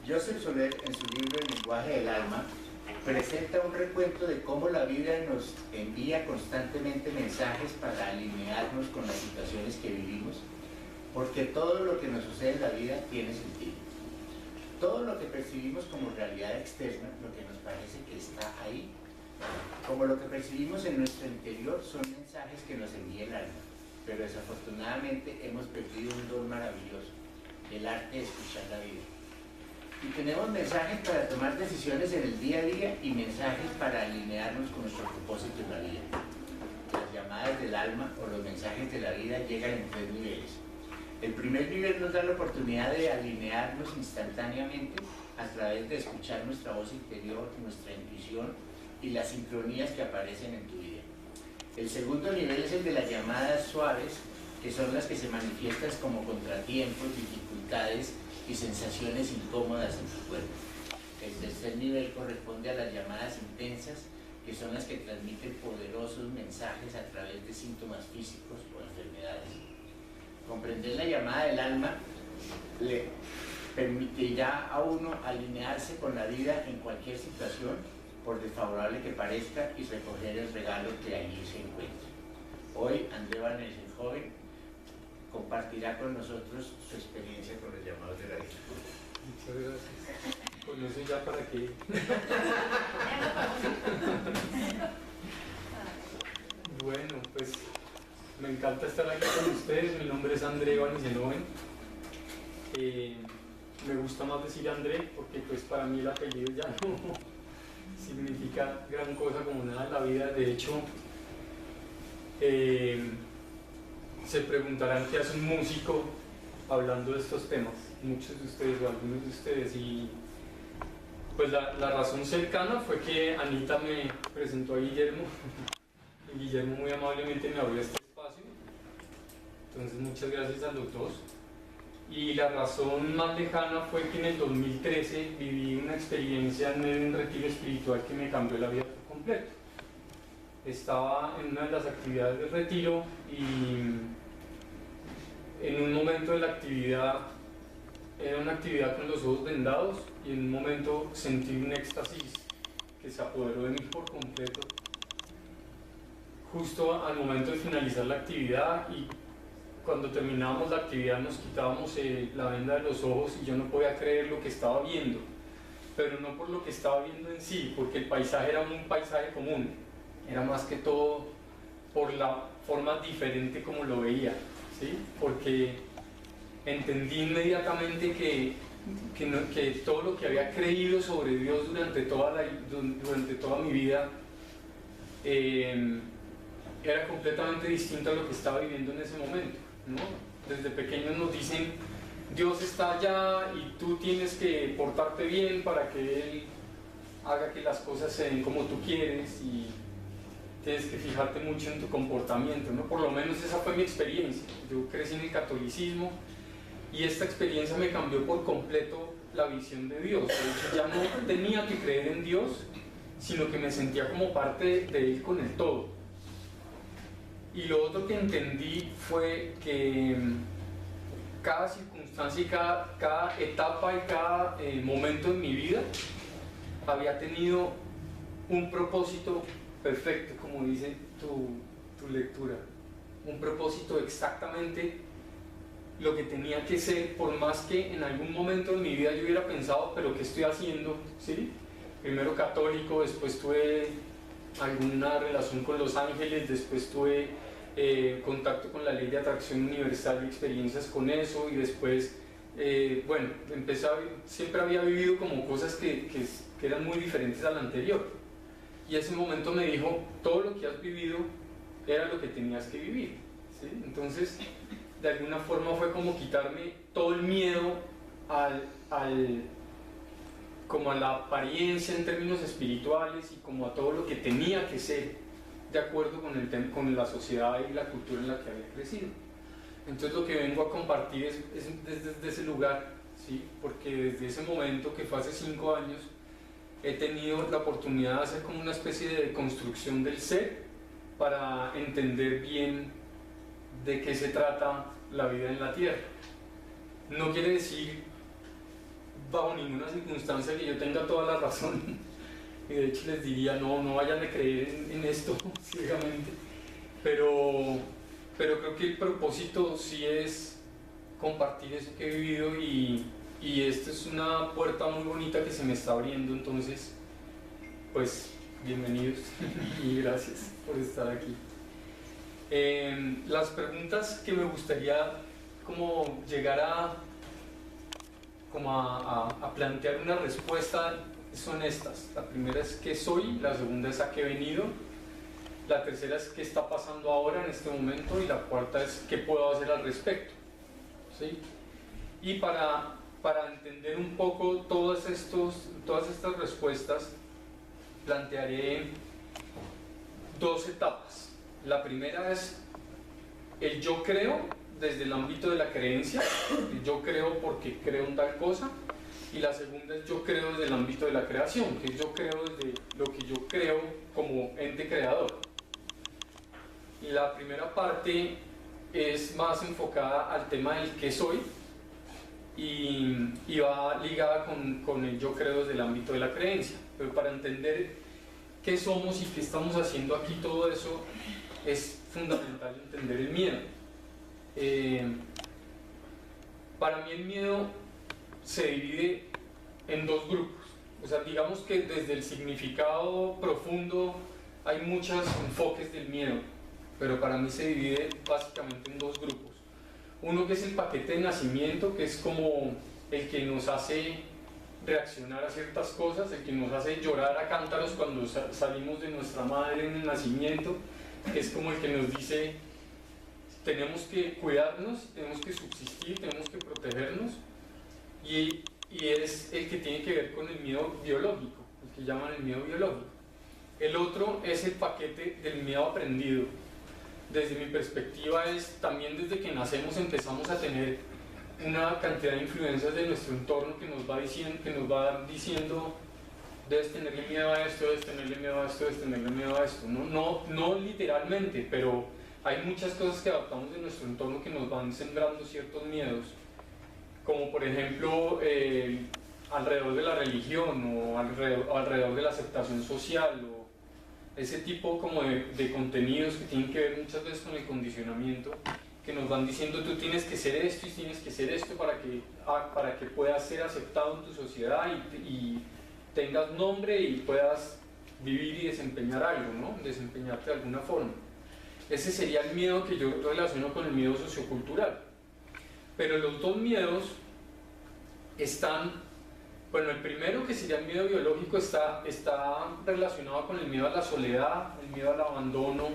Joseph Soler, en su libro El lenguaje del alma, presenta un recuento de cómo la vida nos envía constantemente mensajes para alinearnos con las situaciones que vivimos, porque todo lo que nos sucede en la vida tiene sentido. Todo lo que percibimos como realidad externa, lo que nos parece que está ahí, como lo que percibimos en nuestro interior, son mensajes que nos envía el alma, pero desafortunadamente hemos perdido un don maravilloso, el arte de escuchar la vida. Y tenemos mensajes para tomar decisiones en el día a día y mensajes para alinearnos con nuestro propósito en la vida. Las llamadas del alma o los mensajes de la vida llegan en 3 niveles. El primer nivel nos da la oportunidad de alinearnos instantáneamente a través de escuchar nuestra voz interior, nuestra intuición y las sincronías que aparecen en tu vida. El segundo nivel es el de las llamadas suaves, que son las que se manifiestan como contratiempos, dificultades y sensaciones incómodas en tu cuerpo. El tercer nivel corresponde a las llamadas intensas, que son las que transmiten poderosos mensajes a través de síntomas físicos o enfermedades. Comprender la llamada del alma le permitirá a uno alinearse con la vida en cualquier situación, por desfavorable que parezca, y recoger el regalo que allí se encuentra. Hoy André Vanessa, el joven, compartirá con nosotros su experiencia con los llamados de la vida. Muchas gracias. Con eso ya para qué. Bueno, pues me encanta estar aquí con ustedes. Mi nombre es André Vanessa. Me gusta más decir André porque pues para mí el apellido ya no significa gran cosa como nada en la vida. De hecho, se preguntarán qué hace un músico hablando de estos temas, muchos de ustedes o algunos de ustedes, y pues la razón cercana fue que Anita me presentó a Guillermo y Guillermo muy amablemente me abrió este espacio, entonces muchas gracias a los dos. Y la razón más lejana fue que en el 2013 viví una experiencia en un retiro espiritual que me cambió la vida por completo. Estaba en una de las actividades del retiro y en un momento de la actividad, era una actividad con los ojos vendados, y en un momento sentí un éxtasis que se apoderó de mí por completo justo al momento de finalizar la actividad. Y cuando terminábamos la actividad nos quitábamos la venda de los ojos y yo no podía creer lo que estaba viendo, pero no por lo que estaba viendo en sí, porque el paisaje era un paisaje común, era más que todo por la forma diferente como lo veía, ¿sí? Porque entendí inmediatamente que todo lo que había creído sobre Dios durante toda mi vida era completamente distinto a lo que estaba viviendo en ese momento, ¿no? Desde pequeños nos dicen, Dios está allá y tú tienes que portarte bien para que Él haga que las cosas se den como tú quieres, y tienes que fijarte mucho en tu comportamiento, ¿no? Por lo menos esa fue mi experiencia. Yo crecí en el catolicismo y esta experiencia me cambió por completo la visión de Dios. De hecho, ya no tenía que creer en Dios, sino que me sentía como parte de Él con el todo. Y lo otro que entendí fue que cada circunstancia y cada etapa y cada momento en mi vida había tenido un propósito perfecto, como dice tu lectura, un propósito exactamente lo que tenía que ser, por más que en algún momento de mi vida yo hubiera pensado, pero ¿qué estoy haciendo? ¿Sí? Primero católico, después tuve alguna relación con los ángeles, después tuve contacto con la ley de atracción universal y experiencias con eso, y después, bueno, siempre había vivido como cosas que eran muy diferentes a la anterior. Y ese momento me dijo, todo lo que has vivido era lo que tenías que vivir, ¿sí? Entonces, de alguna forma fue como quitarme todo el miedo como a la apariencia en términos espirituales, y como a todo lo que tenía que ser de acuerdo con la sociedad y la cultura en la que había crecido. Entonces lo que vengo a compartir es desde ese lugar, ¿sí? Porque desde ese momento, que fue hace 5 años, he tenido la oportunidad de hacer como una especie de construcción del ser para entender bien de qué se trata la vida en la tierra. No quiere decir bajo ninguna circunstancia que yo tenga toda la razón. Y de hecho les diría, no vayan a creer en esto ciegamente. Pero creo que el propósito sí es compartir eso que he vivido y esta es una puerta muy bonita que se me está abriendo, entonces pues bienvenidos y gracias por estar aquí. Las preguntas que me gustaría como llegar a plantear una respuesta son estas. La primera es ¿qué soy? La segunda es ¿a qué he venido? La tercera es ¿qué está pasando ahora en este momento? Y la cuarta es ¿qué puedo hacer al respecto? ¿Sí? Y para entender un poco todas estas respuestas, plantearé dos etapas. La primera es el yo creo desde el ámbito de la creencia, el yo creo porque creo en tal cosa, y la segunda es yo creo desde el ámbito de la creación, que es yo creo desde lo que yo creo como ente creador. Y la primera parte es más enfocada al tema del qué soy y va ligada con el yo creo desde el ámbito de la creencia. Pero para entender qué somos y qué estamos haciendo aquí, todo eso, es fundamental entender el miedo. Para mí el miedo se divide en dos grupos. O sea, digamos que desde el significado profundo hay muchos enfoques del miedo, pero para mí se divide básicamente en dos grupos. Uno que es el paquete de nacimiento, que es como el que nos hace reaccionar a ciertas cosas, el que nos hace llorar a cántaros cuando salimos de nuestra madre en el nacimiento, que es como el que nos dice tenemos que cuidarnos, tenemos que subsistir, tenemos que protegernos, y es el que tiene que ver con el miedo biológico, el que llaman el miedo biológico. El otro es el paquete del miedo aprendido. Desde mi perspectiva es también desde que nacemos empezamos a tener una cantidad de influencias de nuestro entorno que nos va diciendo debes tenerle miedo a esto, debes tenerle miedo a esto, debes tenerle miedo a esto. No literalmente, pero hay muchas cosas que adaptamos de nuestro entorno que nos van sembrando ciertos miedos, como por ejemplo alrededor de la religión o alrededor de la aceptación social o ese tipo como de contenidos que tienen que ver muchas veces con el condicionamiento, que nos van diciendo tú tienes que ser esto y tienes que ser esto para que puedas ser aceptado en tu sociedad y tengas nombre y puedas vivir y desempeñar algo, ¿no? Desempeñarte de alguna forma. Ese sería el miedo que yo relaciono con el miedo sociocultural. Pero los dos miedos están... Bueno, el primero, que sería el miedo biológico, está relacionado con el miedo a la soledad, el miedo al abandono,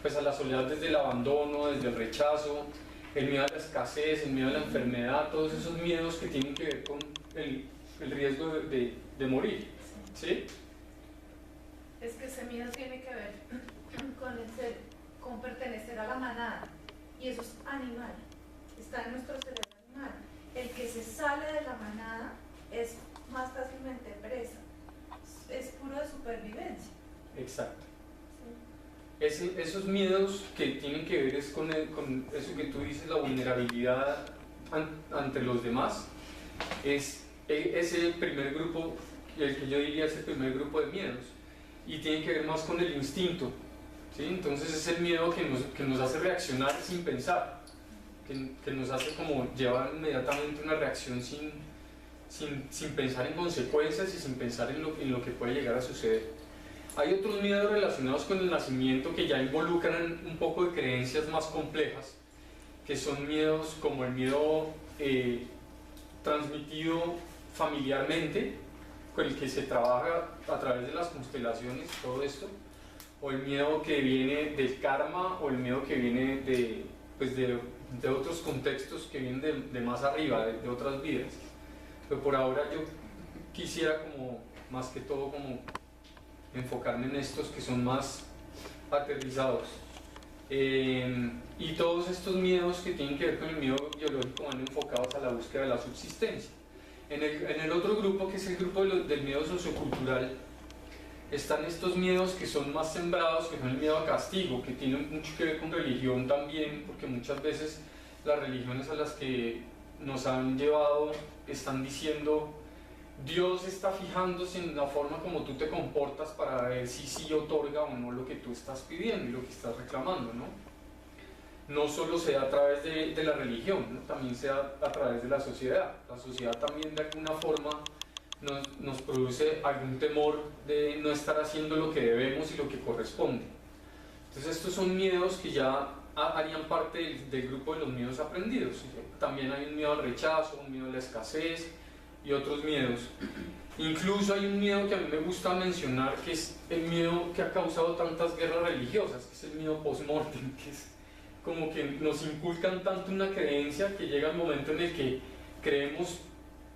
pues a la soledad desde el abandono, desde el rechazo, el miedo a la escasez, el miedo a la enfermedad, todos esos miedos que tienen que ver con el riesgo de morir, ¿sí? Es que ese miedo tiene que ver con pertenecer a la manada, y eso es animal, está en nuestro cerebro animal. El que se sale de la manada es más fácilmente presa, es puro de supervivencia. Exacto. Sí. Esos miedos que tienen que ver es con eso que tú dices, la vulnerabilidad ante los demás, es el primer grupo, el que yo diría es el primer grupo de miedos, y tiene que ver más con el instinto, ¿sí? Entonces es el miedo que nos hace reaccionar sin pensar, que nos hace como llevar inmediatamente una reacción sin pensar en consecuencias y sin pensar en lo que puede llegar a suceder. Hay otros miedos relacionados con el nacimiento que ya involucran un poco de creencias más complejas, que son miedos como el miedo transmitido familiarmente, con el que se trabaja a través de las constelaciones, todo esto, o el miedo que viene del karma, o el miedo que viene de otros contextos que vienen de más arriba, de otras vidas. Pero por ahora yo quisiera como, más que todo, como enfocarme en estos que son más aterrizados. Y todos estos miedos que tienen que ver con el miedo biológico van enfocados a la búsqueda de la subsistencia. En el otro grupo, que es el grupo del miedo sociocultural, están estos miedos que son más sembrados, que son el miedo a castigo, que tienen mucho que ver con religión también, porque muchas veces las religiones a las que nos han llevado están diciendo Dios está fijándose en la forma como tú te comportas para ver si sí otorga o no lo que tú estás pidiendo y lo que estás reclamando, ¿no? No solo sea a través de la religión, ¿no? También sea a través de la sociedad. La sociedad también de alguna forma nos produce algún temor de no estar haciendo lo que debemos y lo que corresponde. Entonces estos son miedos que ya harían parte del grupo de los miedos aprendidos. También hay un miedo al rechazo, un miedo a la escasez y otros miedos. Incluso hay un miedo que a mí me gusta mencionar, que es el miedo que ha causado tantas guerras religiosas, que es el miedo post-mortem, que es como que nos inculcan tanto una creencia que llega el momento en el que creemos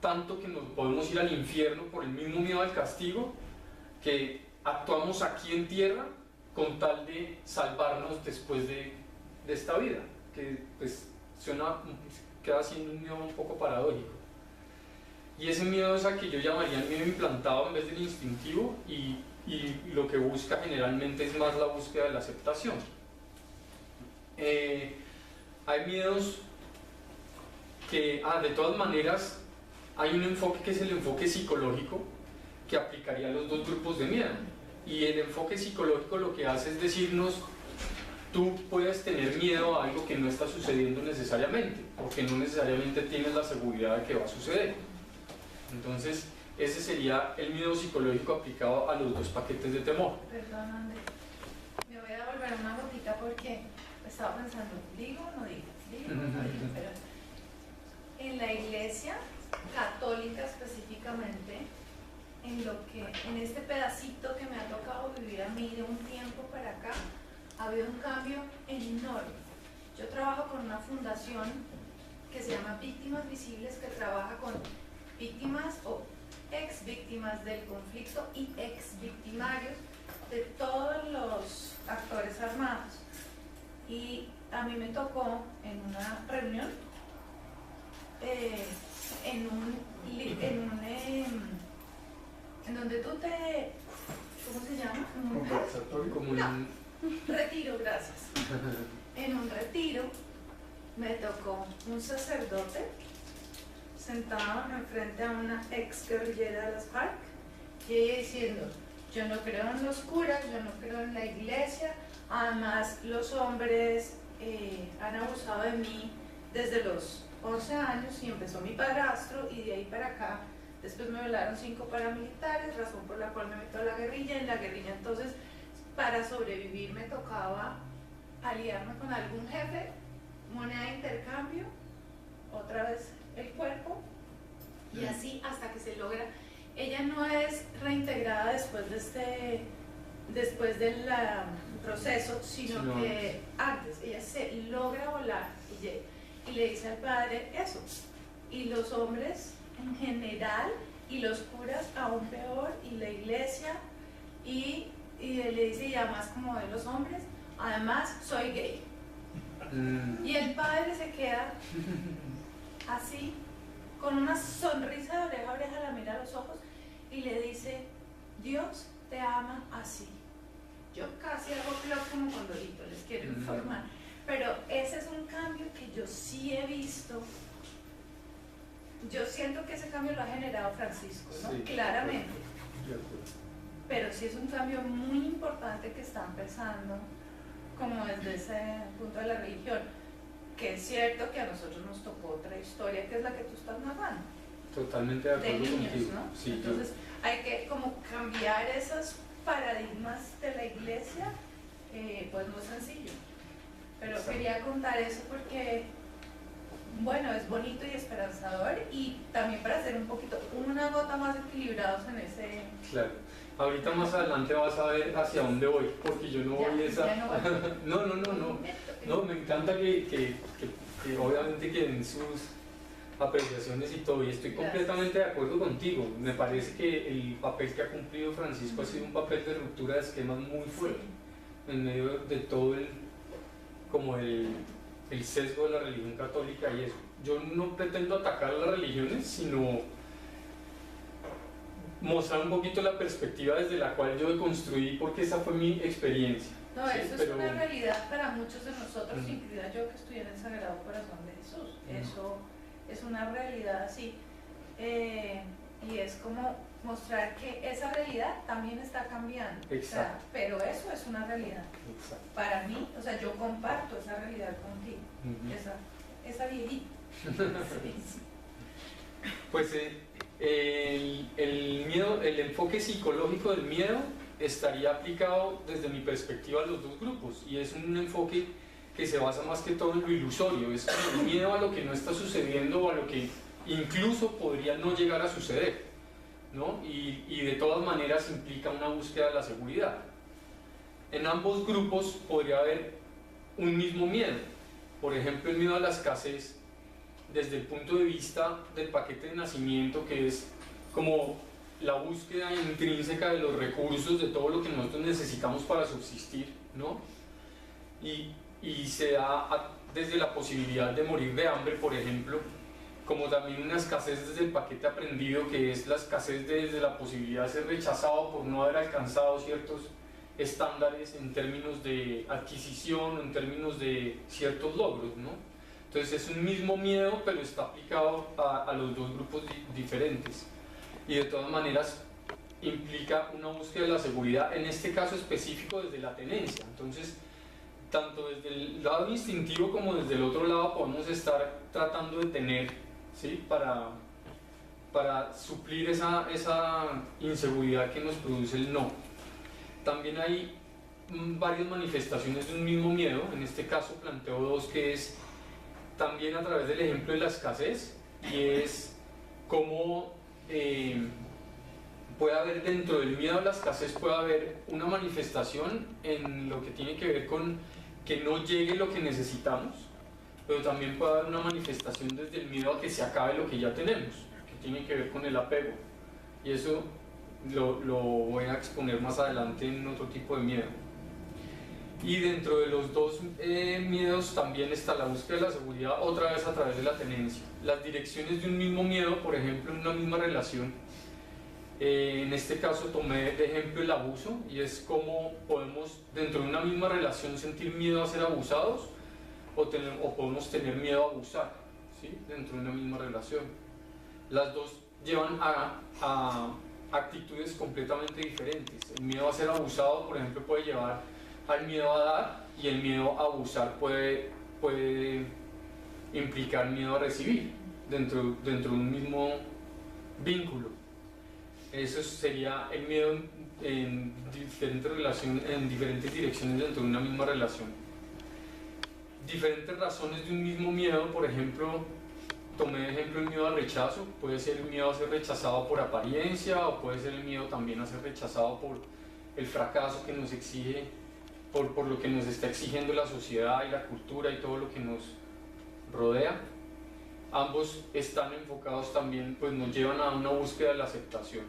tanto que nos podemos ir al infierno por el mismo miedo al castigo, que actuamos aquí en tierra con tal de salvarnos después de esta vida, que pues queda siendo un miedo un poco paradójico. Y ese miedo es a que yo llamaría el miedo implantado en vez del instintivo, y lo que busca generalmente es más la búsqueda de la aceptación. Hay miedos que, de todas maneras, hay un enfoque que es el enfoque psicológico, que aplicaría a los dos grupos de miedo. Y el enfoque psicológico lo que hace es decirnos: tú puedes tener miedo a algo que no está sucediendo necesariamente, porque no necesariamente tienes la seguridad de que va a suceder. Entonces, ese sería el miedo psicológico aplicado a los dos paquetes de temor. Perdón, André. Me voy a volver una gotita porque estaba pensando, digo o no digo, pero en la iglesia católica específicamente, en este pedacito que me ha tocado vivir a mí de un tiempo para acá, ha habido un cambio enorme. Yo trabajo con una fundación que se llama Víctimas Visibles, que trabaja con víctimas o ex víctimas del conflicto y ex victimarios de todos los actores armados. Y a mí me tocó en una reunión, en donde tú te, ¿cómo se llama? Conversatorio. Retiro, gracias. En un retiro me tocó un sacerdote sentado enfrente a una ex guerrillera de las FARC, y ella diciendo: yo no creo en los curas, yo no creo en la iglesia, además los hombres han abusado de mí desde los 11 años y empezó mi padrastro, y de ahí para acá después me violaron 5 paramilitares, razón por la cual me meto a la guerrilla. En la guerrilla entonces, para sobrevivir, me tocaba aliarme con algún jefe, moneda de intercambio, otra vez el cuerpo, y así hasta que se logra. Ella no es reintegrada después del proceso, sino que antes ella se logra volar y le dice al padre eso. Y los hombres en general, y los curas aún peor, y la iglesia, y le dice: y además, como de los hombres, además soy gay. Y el padre se queda así, con una sonrisa de oreja a oreja, la mira a los ojos y le dice: Dios te ama así. Yo casi hago plop como Condorito, les quiero informar. Pero ese es un cambio que yo sí he visto. Yo siento que ese cambio lo ha generado Francisco, ¿no? Sí, claramente. Pero sí es un cambio muy importante que está empezando, como desde ese punto de la religión, que es cierto que a nosotros nos tocó otra historia, que es la que tú estás narrando. Totalmente de acuerdo de niños, contigo. ¿no? Sí, entonces hay que como cambiar esos paradigmas de la iglesia, pues no es sencillo. Pero exacto, quería contar eso porque, bueno, es bonito y esperanzador, y también para ser un poquito, una gota más equilibrados en ese... Claro. Ahorita más adelante vas a ver hacia dónde voy, porque yo no voy esa... No, me encanta que obviamente queden sus apreciaciones y todo, y estoy completamente de acuerdo contigo. Me parece que el papel que ha cumplido Francisco ha sido un papel de ruptura de esquemas muy fuerte, en medio de todo el sesgo de la religión católica y eso. Yo no pretendo atacar las religiones, sino mostrar un poquito la perspectiva desde la cual yo construí, porque esa fue mi experiencia. No, ¿sí? Eso es una realidad para muchos de nosotros, incluida yo que estudié en el Sagrado Corazón de Jesús. Eso es una realidad así. y es como mostrar que esa realidad también está cambiando. Exacto. O sea, pero eso es una realidad. Exacto. Para mí, o sea, yo comparto esa realidad contigo, esa viejita. Sí, sí. Pues el miedo, el enfoque psicológico del miedo estaría aplicado desde mi perspectiva a los dos grupos, y es un enfoque que se basa más que todo en lo ilusorio, es como el miedo a lo que no está sucediendo o a lo que incluso podría no llegar a suceder, ¿no? Y de todas maneras implica una búsqueda de la seguridad. En ambos grupos podría haber un mismo miedo, por ejemplo el miedo a la escasez desde el punto de vista del paquete de nacimiento, que es como la búsqueda intrínseca de los recursos, de todo lo que nosotros necesitamos para subsistir, ¿no? Y se da desde la posibilidad de morir de hambre, por ejemplo, como también una escasez desde el paquete aprendido, que es la escasez desde la posibilidad de ser rechazado por no haber alcanzado ciertos estándares en términos de adquisición, en términos de ciertos logros, ¿no? Entonces es un mismo miedo, pero está aplicado a los dos grupos diferentes. Y de todas maneras implica una búsqueda de la seguridad, en este caso específico desde la tenencia. Entonces, tanto desde el lado instintivo como desde el otro lado podemos estar tratando de tener, ¿sí? para suplir esa inseguridad que nos produce el no. También hay varias manifestaciones de un mismo miedo, en este caso planteo dos, que es también a través del ejemplo de la escasez, y es cómo puede haber dentro del miedo a la escasez, puede haber una manifestación en lo que tiene que ver con que no llegue lo que necesitamos, pero también puede haber una manifestación desde el miedo a que se acabe lo que ya tenemos, que tiene que ver con el apego, y eso lo voy a exponer más adelante en otro tipo de miedo. Y dentro de los dos miedos también está la búsqueda de la seguridad, otra vez a través de la tenencia. Las direcciones de un mismo miedo, por ejemplo, en una misma relación, en este caso tomé de ejemplo el abuso, y es cómo podemos dentro de una misma relación sentir miedo a ser abusados o podemos tener miedo a abusar, ¿sí? Dentro de una misma relación. Las dos llevan a actitudes completamente diferentes. El miedo a ser abusado, por ejemplo, puede llevar al miedo a dar, y el miedo a abusar puede implicar miedo a recibir dentro de un mismo vínculo. Eso sería el miedo en diferentes direcciones dentro de una misma relación. Diferentes razones de un mismo miedo, por ejemplo, tomé de ejemplo el miedo al rechazo. Puede ser el miedo a ser rechazado por apariencia, o puede ser el miedo también a ser rechazado por el fracaso que nos exige, por lo que nos está exigiendo la sociedad y la cultura y todo lo que nos rodea. Ambos están enfocados también, pues nos llevan a una búsqueda de la aceptación.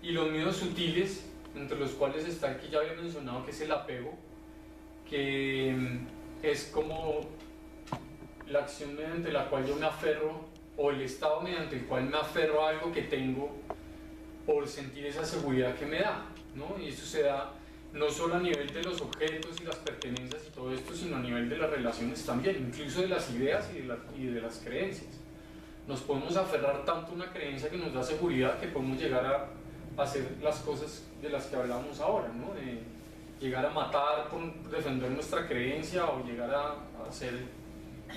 Y los miedos sutiles, entre los cuales está el que ya había mencionado, que es el apego, que es como la acción mediante la cual yo me aferro, o el estado mediante el cual me aferro a algo que tengo por sentir esa seguridad que me da, ¿no? Y eso se da no solo a nivel de los objetos y las pertenencias y todo esto, sino a nivel de las relaciones también, incluso de las ideas y de las creencias. Nos podemos aferrar tanto a una creencia que nos da seguridad, que podemos llegar a hacer las cosas de las que hablamos ahora, ¿no? De llegar a matar por defender nuestra creencia, o llegar a hacer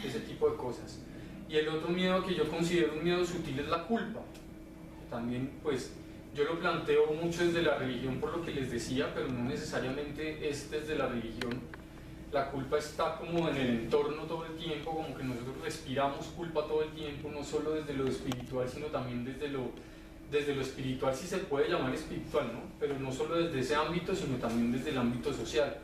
ese tipo de cosas. Y el otro miedo que yo considero un miedo sutil es la culpa. También, pues, yo lo planteo mucho desde la religión, por lo que les decía, pero no necesariamente es desde la religión. La culpa está como en el entorno todo el tiempo, como que nosotros respiramos culpa todo el tiempo, no solo desde lo espiritual, sino también desde lo espiritual, si se puede llamar espiritual, ¿no? Pero no solo desde ese ámbito, sino también desde el ámbito social.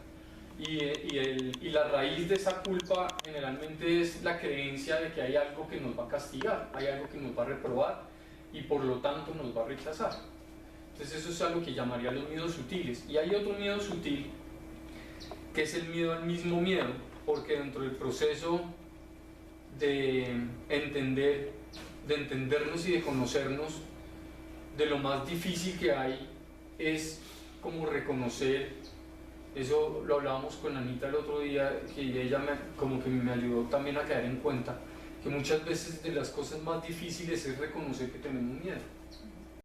Y la raíz de esa culpa generalmente es la creencia de que hay algo que nos va a castigar, hay algo que nos va a reprobar, y por lo tanto nos va a rechazar. Entonces eso es algo que llamaría los miedos sutiles. Y hay otro miedo sutil, que es el miedo al mismo miedo, porque dentro del proceso de entendernos y de conocernos, de lo más difícil que hay es como reconocer, eso lo hablábamos con Anita el otro día, que ella como que me ayudó también a caer en cuenta, que muchas veces de las cosas más difíciles es reconocer que tenemos miedo.